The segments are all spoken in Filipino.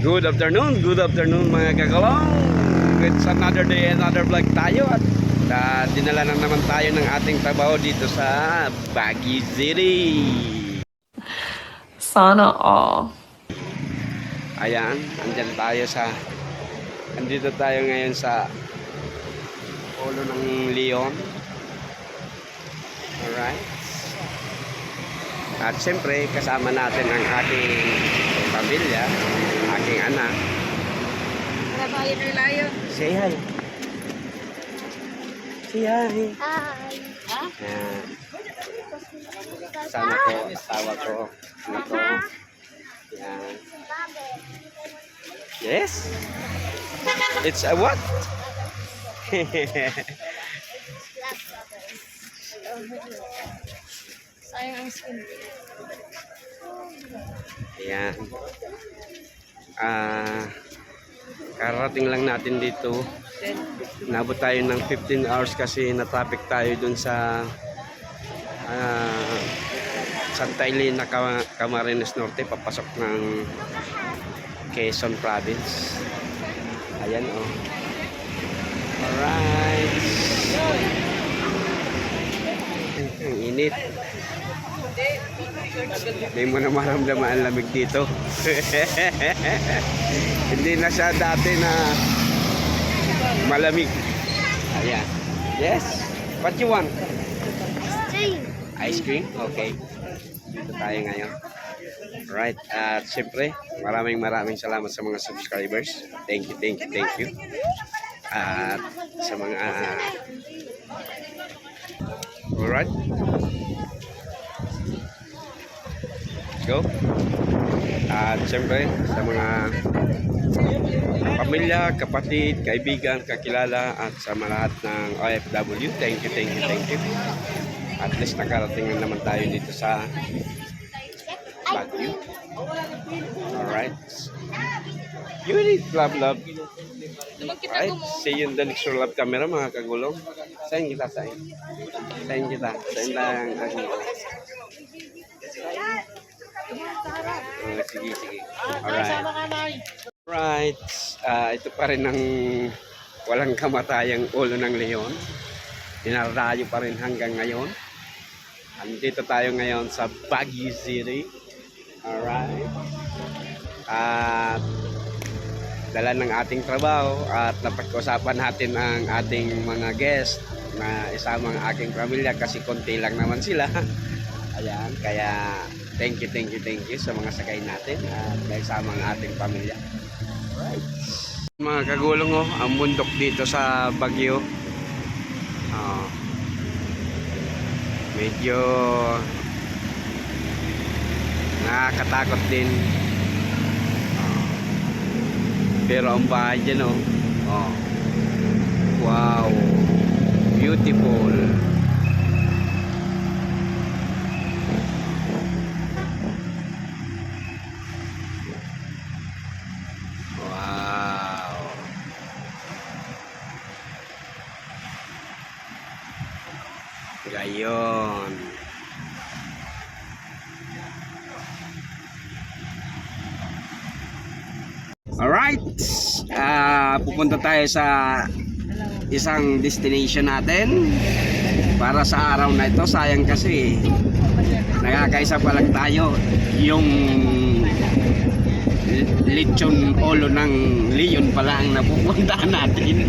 Good afternoon mga kakalong. It's another day, another vlog tayo. At dinala na naman tayo ng ating trabaho dito sa Baguio City. Sana all. Ayan, andito tayo ngayon sa Polo ng Leon. Alright. At siyempre, kasama natin ang aking pamilya, aking anak. Say hi. Say hi. Hi. Ayan. Kasama ko, asawa ko. Ito. Ayan. Yes. It's a what? Sayang ang skin. Ayan. Karating lang natin dito. Nabot tayo ng 15 hours kasi na-traffic tayo dun sa Santa Elena, Camarines Norte, papasok ng Quezon Province. Ayan oh. Alright. Ang init. Hindi mo na maramdaman ang lamig dito. Hindi na siya dati na malamig. Ayan. Yes. What you want? Stream. Ice cream? Okay. Dito tayo ngayon. Right. At siyempre, maraming salamat sa mga subscribers. Thank you. At sa mga alright. Go. At siyempre, sa mga pamilya, kapatid, kaibigan, kakilala, at sa lahat ng OFW, thank you. At least nakarating na naman tayo dito sa Baguio. Alright. You need love. Alright. See you in the next love camera mga kagulong. Sayin kita. Sayin lang aking sige. Alright. Ito pa rin ang walang kamatayang ulo ng leon. Dinarayo pa rin hanggang ngayon. Andito tayo ngayon sa Baguio City. Alright. At dala ng ating trabaho at napag-usapan natin ang ating mga guest na isama ang aking pamilya kasi konti lang naman sila. Ayan, kaya thank you sa mga sakay natin at isama ang ating pamilya. Right. Mga kagulong oh, ang bundok dito sa Baguio. Medyo nakakatakot din. Pero ang bahay dyan oh. Wow. Beautiful. Wow. Gayon. Alright. Pupunta tayo sa isang destination natin para sa araw na ito. Sayang kasi nakakaisa pa lang tayo. Yung lechon ulo ng leon pala ang napupuntahan natin.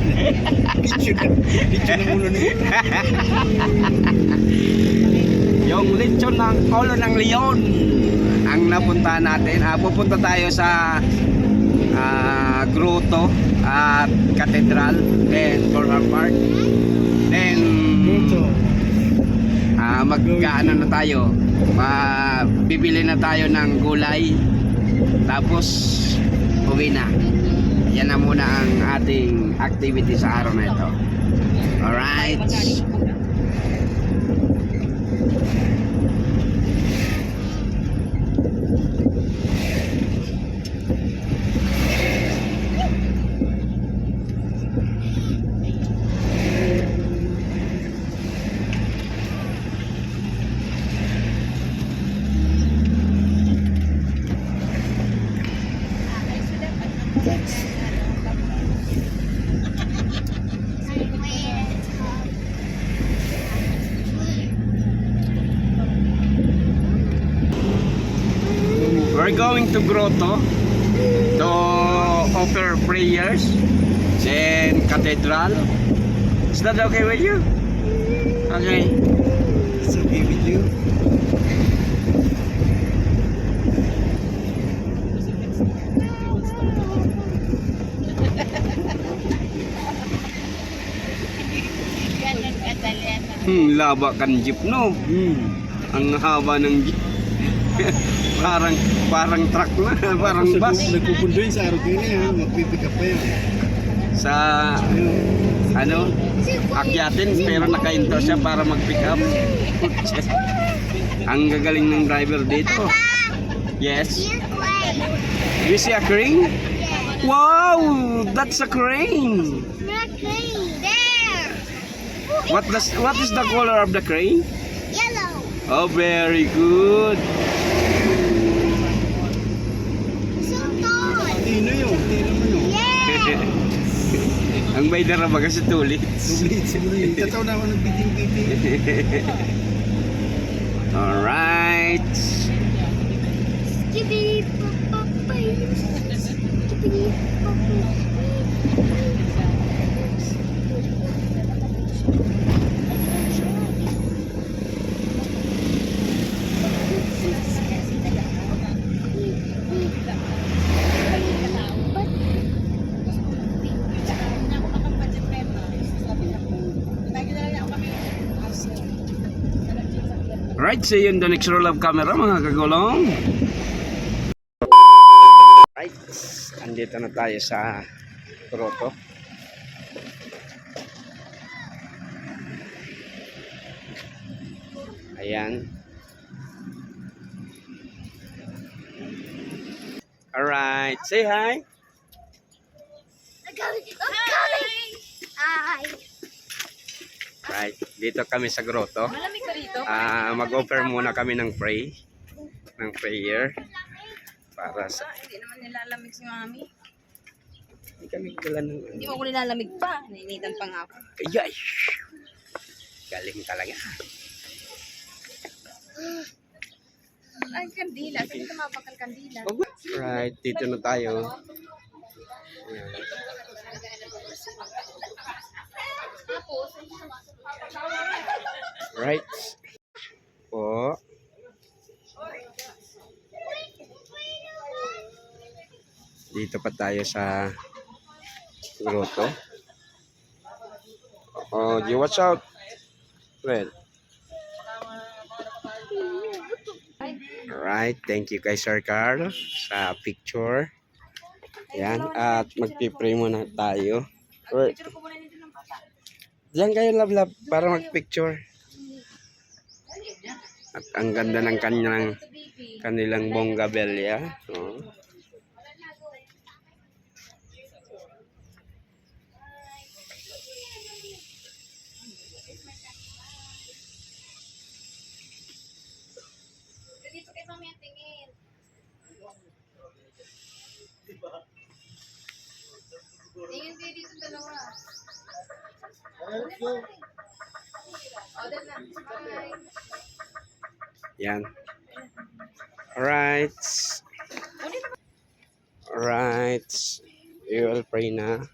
Lechon ng ulo ng yung lechon ng ulo ng leon ang napuntahan natin. Pupunta tayo sa Grotto at Cathedral, then Coral Park, then mag-ano na tayo, bibili na tayo ng gulay, tapos uwi na. Yan na muna ang ating activity sa araw na ito. Alright. We're going to Grotto to offer prayers in cathedral. Is that okay with you? Okay. It's okay with you? Laba kan jeep no. Ang haba ng jeep. parang truck na, parang bus. Nagpupundoy sa araw kayo niya, magpipick up pa yan. Sa ano, akyatin pero nakainto siya para mag-pick up. Ang gagaling ng driver dito. Yes. You see a crane? Wow, that's a crane. There. What is the color of the crane? Yellow. Oh, very good. So tall. Tino yun, tino mo yun. Yeah. Ang may dara baga si Tulit. Sulit, siguro yun. Tataw na ako nagbiting-biting. Alright. Skibidi papay. Skibidi papay. Right, see you in the next roll of camera mga kagulong. Right, andito na tayo sa Grotto. Ayan. Alright, say hi. I'm coming. Hi. Right, dito kami sa Grotto. Malamig ba rito? Mag-offer muna kami ng prayer para sa Hindi naman nilalamig si mami. hindi kami gala ng Hindi mo ako nilalamig pa. Nainitan pa nga ako. Ay, galing talaga. Ay, kandila. Saan tumapag ang kandila? Right, dito na tayo. Ayan. Right. Po. Dito pa tayo sa Grotto. Oh, you watch out. Well. Alright, thank you kay Sir Carl sa picture. Yan, at magpipray muna tayo. Or, Picture ko muna nito ng bata. diyan kayo love para magpicture. At ang ganda ng kanilang bonggabilya. Oh. Dito kay mami ang tingin. Tingin kayo dito dalawa. O, dyan na. Bye. Yan. Alright. Alright. We will pray na.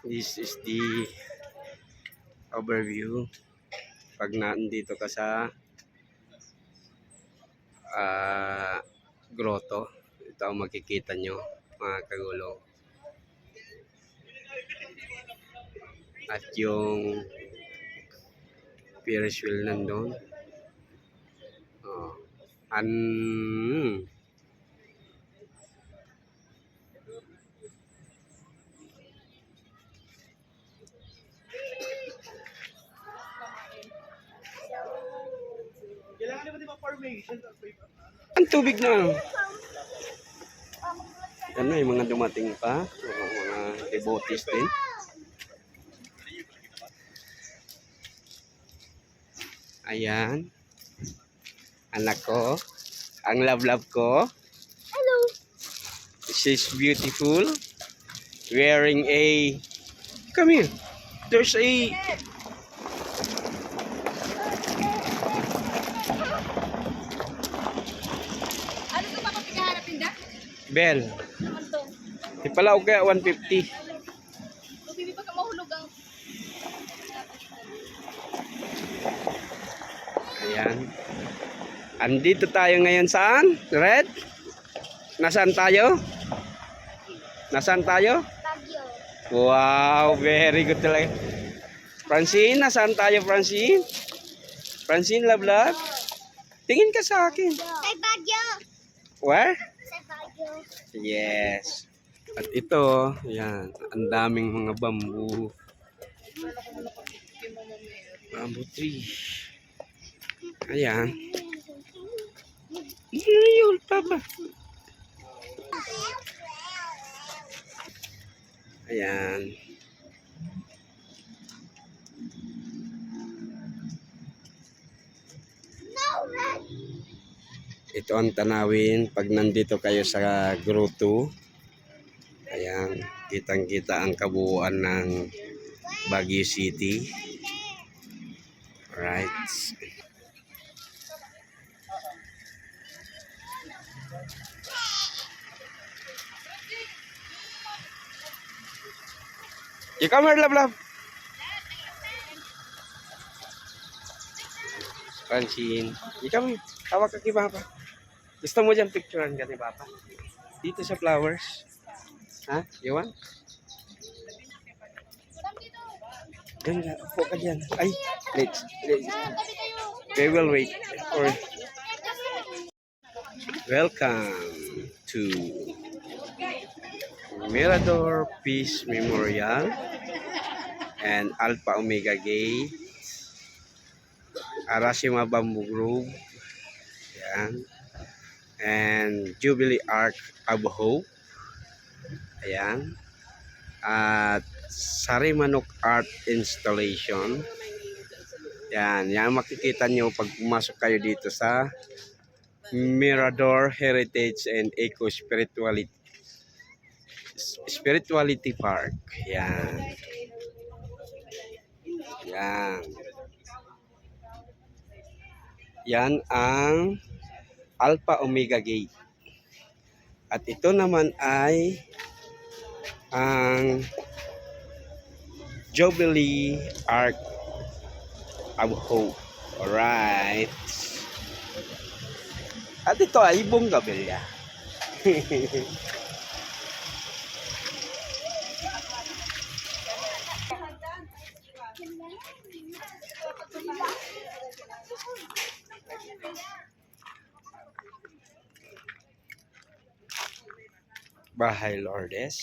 This is the overview. Pag nandito ka sa grotto, ito ang makikita nyo mga kagulong. At yung Ferris wheel nandun. Oh. Ang tubig na. Yan na yung mga dumating pa. Mga devotees din. Ayan. Anak ko. Ang love-love ko. Hello. She's beautiful. Wearing a... Come here. There's a... Ano ito pa pinahanapin da? bell. Ano to? Di pala o kaya 150. Kung hindi pa ka mahulog ang... Ayan. Andito tayo ngayon saan? Red? Nasaan tayo? Nasaan tayo? Bagyo. Wow, very good talaga. Francine, nasaan tayo, Francine? Francine, love. Tingin ka sa akin. Say Bagyo. Where? Say Bagyo. Yes. At ito, yan, ang daming mga bamboo. Bamboo tree. Ayan. Yun, papa. Ayan. No, Red. Ito ang tanawin pag nandito kayo sa grotto. Ayan, kitang-kita ang kabuuan ng Baguio City. Right. You come here, love. Francine, you come here. Hawak ka kay Papa. Gusto mo dyan picturean ka ni Papa? Dito sa flowers. Ha? You want? Diyan ka. Upo ka dyan. Ay, let's. We will wait. Or welcome to Mirador Peace Memorial and Alpha Omega Gate, Arashima Bamboo Grove, yan, and Jubilee Ark of Hope, ayan, at Sarimanok Art Installation. Yan makikita nyo pag pumasok kayo dito sa Mirador Heritage and Eco Spirituality Park. Yan. Yan. Yan ang Alpha Omega Gate. At ito naman ay ang Jubilee Ark of Hope. Alright. At ito ay Bongabilla. Bahay Lourdes.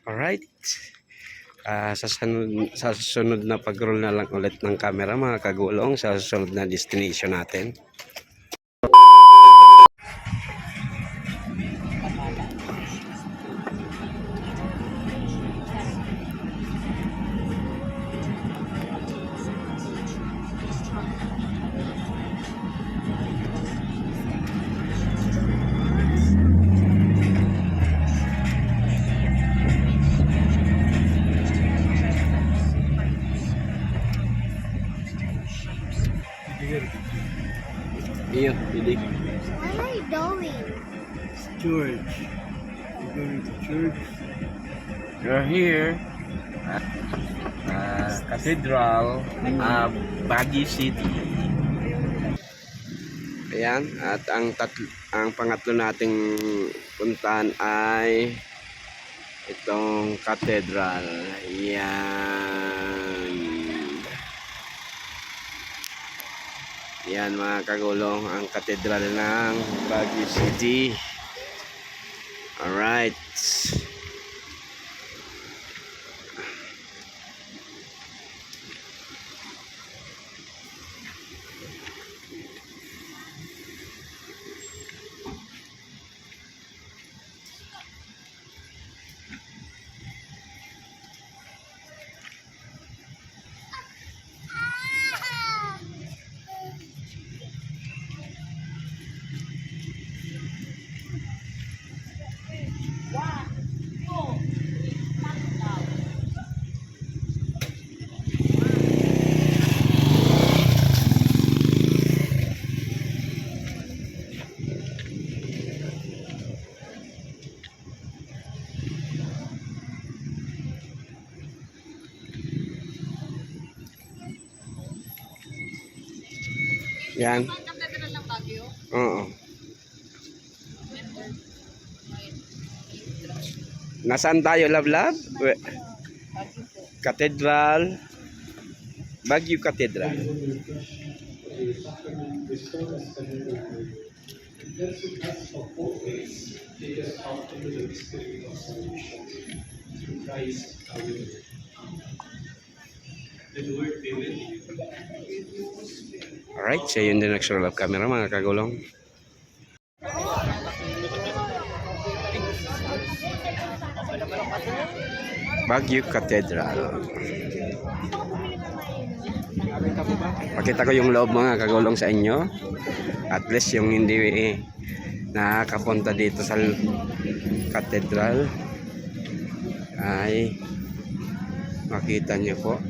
Alright. Sa susunod na pag-roll na lang ulit ng camera mga kagulong sa susunod na destination natin. Iyo, hindi. Where are you going? George. You're going to church? You're here at Cathedral of Baguio City. Ayan, at ang pangatlo nating puntahan ay itong cathedral. Ayan. Yan mga kagulong, ang katedral ng Baguio City. Alright. Yan. Ang katedral ng Baguio. Oo. Nasaan tayo, Love? Baguio po. Cathedral. Baguio Cathedral. Alright, siya yun din nag-show love camera mga kagulong. Baguio Cathedral. Pakita ko yung loob mga kagulong sa inyo. At least yung hindi nakakapunta dito sa cathedral ay makita niyo po.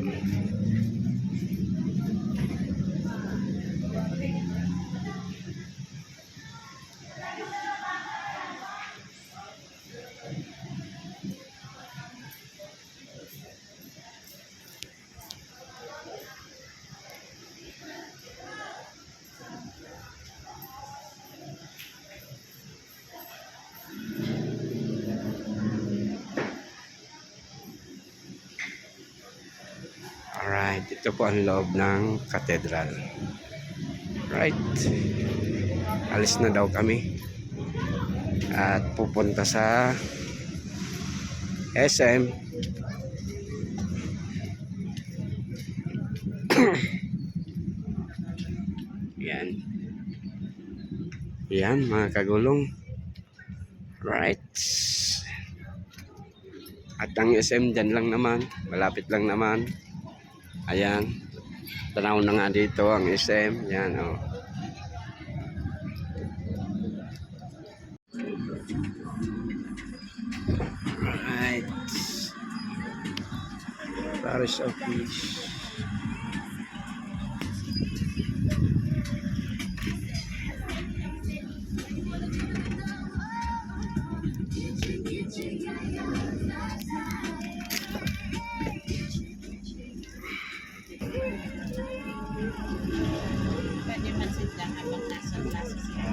Alright, ito po ang loob ng cathedral. Right. Alis na daw kami. At pupunta sa SM. Yan. Yan mga kagulong. Right. At ang SM dyan lang naman. Malapit lang naman. Ayan. Tanaw na nga dito ang SM. Yan o. Oh. Alright. Paris office. Pwede man sila habang nasa klase siya.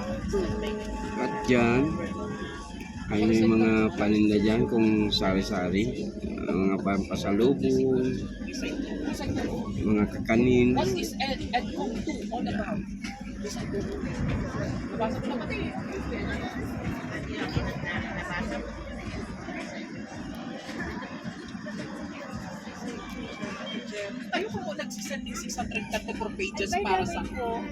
At dyan ay may mga paninda dyan kung sari-sari, mga pampasalubong, mga kakanin. What is Ed Kong 2 all about? Nabasa ko na pati. Tayo ko mo nagsisend ng 634 pages para sa ko.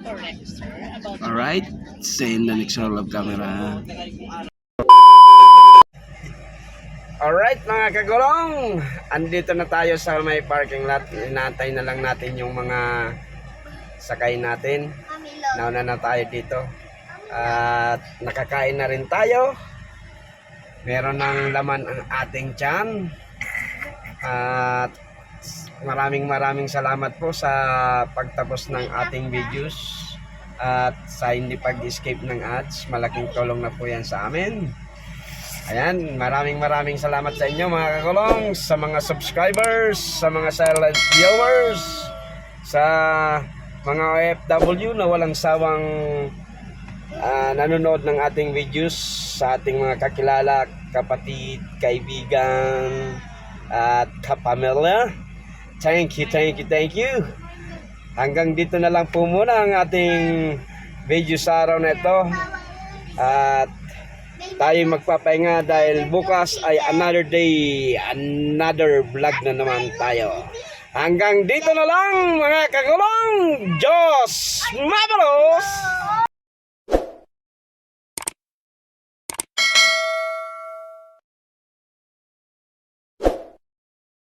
Correct, sir. About Alright, send the next roll of camera. Alright mga kagulong, andito na tayo sa may parking lot. Inantay na lang natin yung mga sakay natin. Mommy, look. Nauna na tayo dito. At nakakain na rin tayo. Meron ng laman ang ating tiyan. At maraming salamat po sa pagtapos ng ating videos. At sa hindi pag-escape ng ads, malaking tulong na po yan sa amin. Ayan, maraming salamat sa inyo mga kagulong, sa mga subscribers, sa mga silent viewers, sa mga OFW na walang sawang nanonood ng ating videos, sa ating mga kakilala, kapatid, kaibigan, at kapamilya. Thank you. Hanggang dito na lang po muna ang ating video sa araw na ito. At tayo magpapahinga dahil bukas ay another day, another vlog na naman tayo. Hanggang dito na lang mga kagulong. Diyos mabalos!